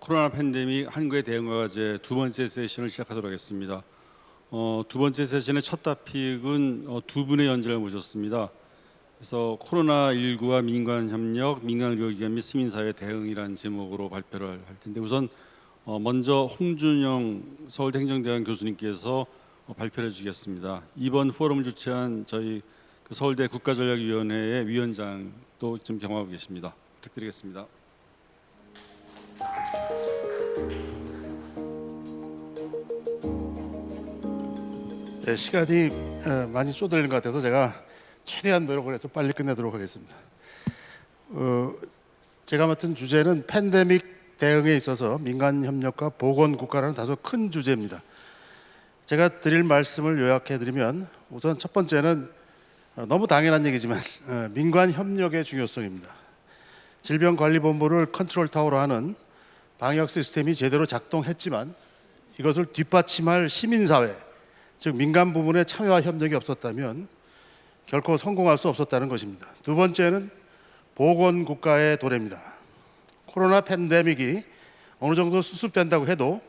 코로나 팬데믹 한국의 대응과 과제 두 번째 세션을 시작하도록 하겠습니다. 두 번째 세션의 첫 토픽은 두 분의 연재를 모셨습니다. 그래서 코로나19와 민간 협력, 민간 의료기관 및 시민사회 대응이라는 제목으로 발표를 할 텐데, 우선 먼저 홍준영 서울대 행정대학원 교수님께서 발표를 해주시겠습니다. 이번 포럼을 주최한 저희 서울대 국가전략위원회의 위원장도 지금 경험하고 계십니다. 부탁드리겠습니다. 네, 시간이 많이 쪼들린 것 같아서 제가 최대한 노력을 해서 빨리 끝내도록 하겠습니다. 제가 맡은 주제는 팬데믹 대응에 있어서 민간 협력과 보건국가라는 다소 큰 주제입니다. 제가 드릴 말씀을 요약해드리면, 우선 첫 번째는 너무 당연한 얘기지만 민간 협력의 중요성입니다. 질병관리본부를 컨트롤 타워로 하는 방역 시스템이 제대로 작동했지만 이것을 뒷받침할 시민사회, 즉 민간 부문의 참여와 협력이 없었다면 결코 성공할 수 없었다는 것입니다. 두 번째는 보건국가의 도래입니다. 코로나 팬데믹이 어느 정도 수습된다고 해도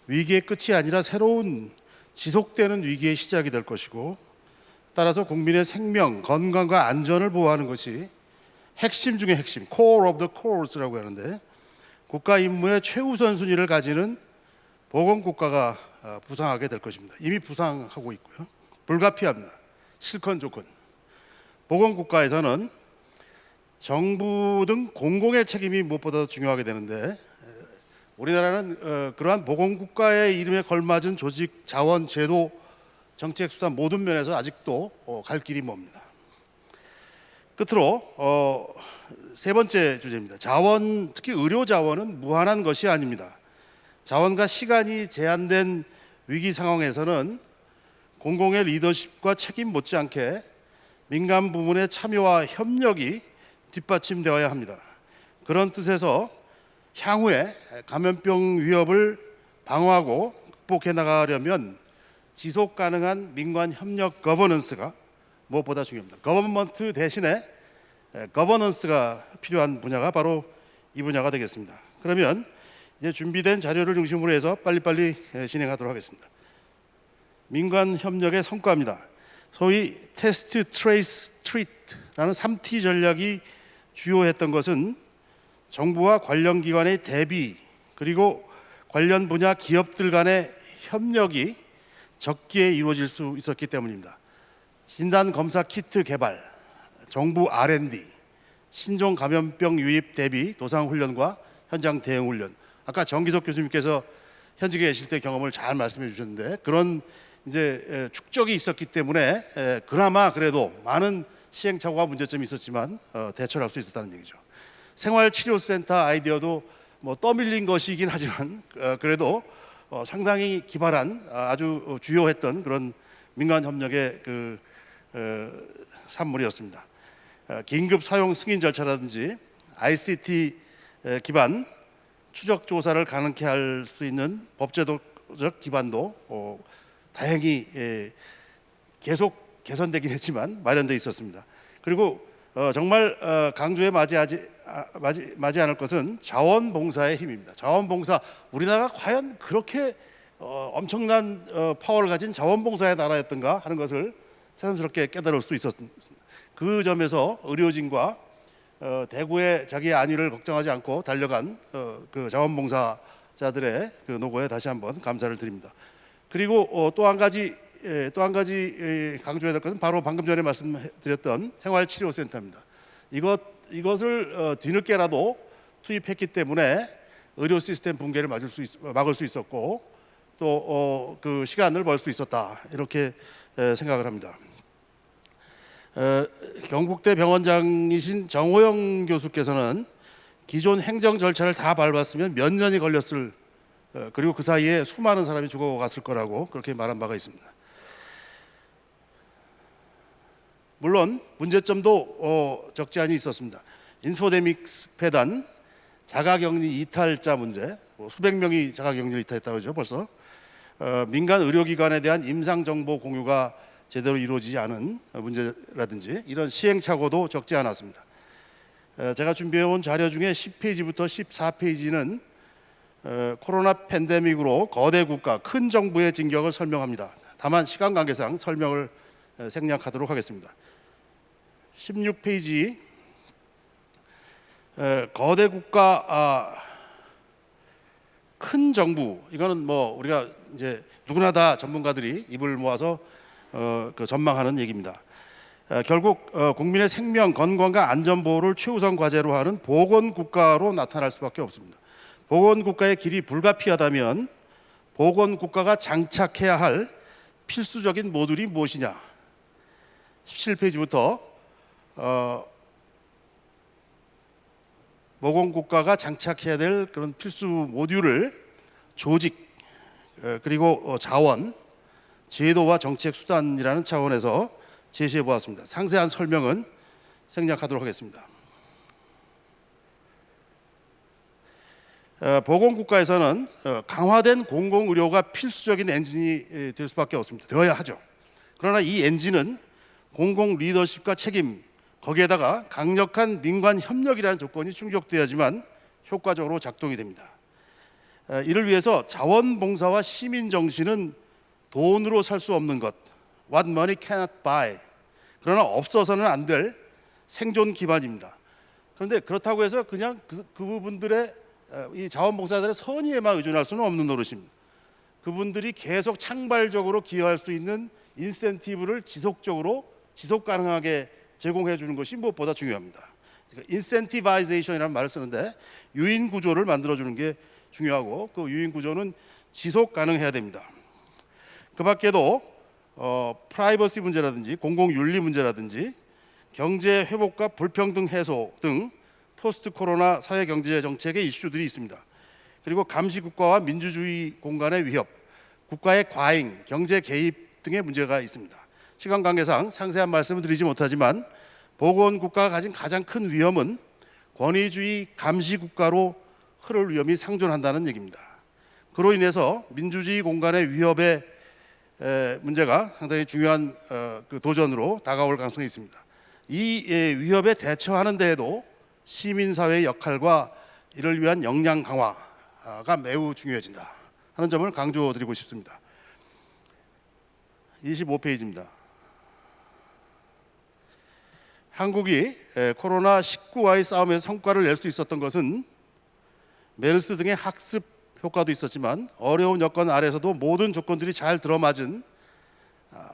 위기의 끝이 아니라 새로운 지속되는 위기의 시작이 될 것이고, 따라서 국민의 생명, 건강과 안전을 보호하는 것이 핵심 중의 핵심, core of the cores라고 하는데, 국가 임무의 최우선 순위를 가지는 보건국가가 부상하게 될 것입니다. 이미 부상하고 있고요. 불가피합니다. 실컷 조건. 보건국가에서는 정부 등 공공의 책임이 무엇보다 중요하게 되는데, 우리나라는 그러한 보건국가의 이름에 걸맞은 조직, 자원, 제도, 정책, 수단 모든 면에서 아직도 갈 길이 멉니다. 끝으로 세 번째 주제입니다. 자원, 특히 의료 자원은 무한한 것이 아닙니다. 자원과 시간이 제한된 위기 상황에서는 공공의 리더십과 책임 못지않게 민간 부문의 참여와 협력이 뒷받침되어야 합니다. 그런 뜻에서 향후에 감염병 위협을 방어하고 극복해 나가려면 지속 가능한 민간 협력 거버넌스가 무엇보다 중요합니다. 거버먼트 대신에 거버넌스가 필요한 분야가 바로 이 분야가 되겠습니다. 그러면 이제 준비된 자료를 중심으로 해서 빨리빨리 진행하도록 하겠습니다. 민간 협력의 성과입니다. 소위 테스트, 트레이스, 트리트라는 3T 전략이 주요했던 것은 정부와 관련 기관의 대비, 그리고 관련 분야 기업들 간의 협력이 적기에 이루어질 수 있었기 때문입니다. 진단 검사 키트 개발, 정부 R&D, 신종 감염병 유입 대비 도상 훈련과 현장 대응 훈련. 아까 정기석 교수님께서 현직에 계실 때 경험을 잘 말씀해 주셨는데, 그런 이제 축적이 있었기 때문에 그나마 그래도 많은 시행착오와 문제점이 있었지만 대처를 할 수 있었다는 얘기죠. 생활치료센터 아이디어도 뭐 떠밀린 것이긴 하지만 그래도 상당히 기발한 아주 주요했던 그런 민간 협력의 산물이었습니다. 긴급 사용 승인 절차라든지 ICT 기반 추적 조사를 가능케 할 수 있는 법제도적 기반도 다행히 계속 개선되긴 했지만 마련돼 있었습니다. 그리고 정말 강조에 마지 않을 것은 자원봉사의 힘입니다. 자원봉사, 우리나라가 과연 그렇게 엄청난 파워를 가진 자원봉사의 나라였던가 하는 것을 새삼스럽게 깨달을 수 있었습니다. 그 점에서 의료진과 대구의 자기의 안위를 걱정하지 않고 달려간 그 자원봉사자들의 그 노고에 다시 한번 감사를 드립니다. 그리고 또 한 가지 강조해야 될 것은 바로 방금 전에 말씀드렸던 생활치료센터입니다. 이것을 뒤늦게라도 투입했기 때문에 의료 시스템 붕괴를 막을 수 있었고, 또 그 시간을 벌 수 있었다, 이렇게 생각을 합니다. 경북대 병원장이신 정호영 교수께서는 기존 행정 절차를 다 밟았으면 몇 년이 걸렸을, 그리고 그 사이에 수많은 사람이 죽어갔을 거라고 그렇게 말한 바가 있습니다. 물론 문제점도 적지 않이 있었습니다. 인포데믹스 폐단, 자가격리 이탈자 문제, 수백 명이 자가격리 이탈했다고 그러죠 벌써. 민간 의료기관에 대한 임상정보 공유가 제대로 이루어지지 않은 문제라든지 이런 시행착오도 적지 않았습니다. 제가 준비해온 자료 중에 10페이지부터 14페이지는 코로나 팬데믹으로 거대 국가, 큰 정부의 진격을 설명합니다. 다만 시간 관계상 설명을 생략하도록 하겠습니다. 16페이지 거대 국가, 큰 정부, 이거는 뭐 우리가 이제 누구나 다 전문가들이 입을 모아서 그 전망하는 얘기입니다. 결국 국민의 생명, 건강과 안전 보호를 최우선 과제로 하는 보건 국가로 나타날 수밖에 없습니다. 보건 국가의 길이 불가피하다면 보건 국가가 장착해야 할 필수적인 모듈이 무엇이냐? 17페이지부터 보건 국가가 장착해야 될 그런 필수 모듈을 조직, 그리고 자원, 제도와 정책 수단이라는 차원에서 제시해 보았습니다. 상세한 설명은 생략하도록 하겠습니다. 보건국가에서는 강화된 공공의료가 필수적인 엔진이 될 수밖에 없습니다. 되어야 하죠. 그러나 이 엔진은 공공 리더십과 책임, 거기에다가 강력한 민관 협력이라는 조건이 충족되어야지만 효과적으로 작동이 됩니다. 이를 위해서 자원봉사와 시민 정신은 돈으로 살 수 없는 것, what money cannot buy. 그러나 없어서는 안 될 생존 기반입니다. 그런데 그렇다고 해서 그냥 그분들의 이 자원봉사자들의 선의에만 의존할 수는 없는 노릇입니다. 그분들이 계속 창발적으로 기여할 수 있는 인센티브를 지속적으로 지속 가능하게 제공해 주는 것이 무엇보다 중요합니다. 인센티바이제이션이라는 말을 쓰는데 유인 구조를 만들어 주는 게 중요하고 그 유인 구조는 지속 가능해야 됩니다. 그 밖에도 프라이버시 문제라든지 공공윤리 문제라든지 경제 회복과 불평등 해소 등 포스트 코로나 사회 경제 정책의 이슈들이 있습니다. 그리고 감시 국가와 민주주의 공간의 위협, 국가의 과잉, 경제 개입 등의 문제가 있습니다. 시간 관계상 상세한 말씀을 드리지 못하지만 보건 국가가 가진 가장 큰 위험은 권위주의 감시 국가로 흐를 위험이 상존한다는 얘기입니다. 그로 인해서 민주주의 공간의 위협의 문제가 상당히 중요한 그 도전으로 다가올 가능성이 있습니다. 이 위협에 대처하는 데에도 시민사회의 역할과 이를 위한 역량 강화가 매우 중요해진다 하는 점을 강조드리고 싶습니다. 25페이지입니다. 한국이 코로나19와의 싸움에서 성과를 낼 수 있었던 것은 메르스 등의 학습 효과도 있었지만 어려운 여건 아래서도 모든 조건들이 잘 들어맞은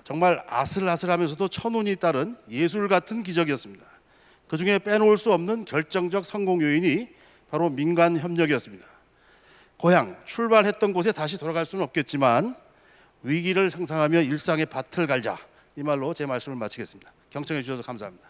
정말 아슬아슬하면서도 천운이 따른 예술 같은 기적이었습니다. 그중에 빼놓을 수 없는 결정적 성공 요인이 바로 민간 협력이었습니다. 고향, 출발했던 곳에 다시 돌아갈 수는 없겠지만 위기를 상상하며 일상의 밭을 갈자, 이 말로 제 말씀을 마치겠습니다. 경청해 주셔서 감사합니다.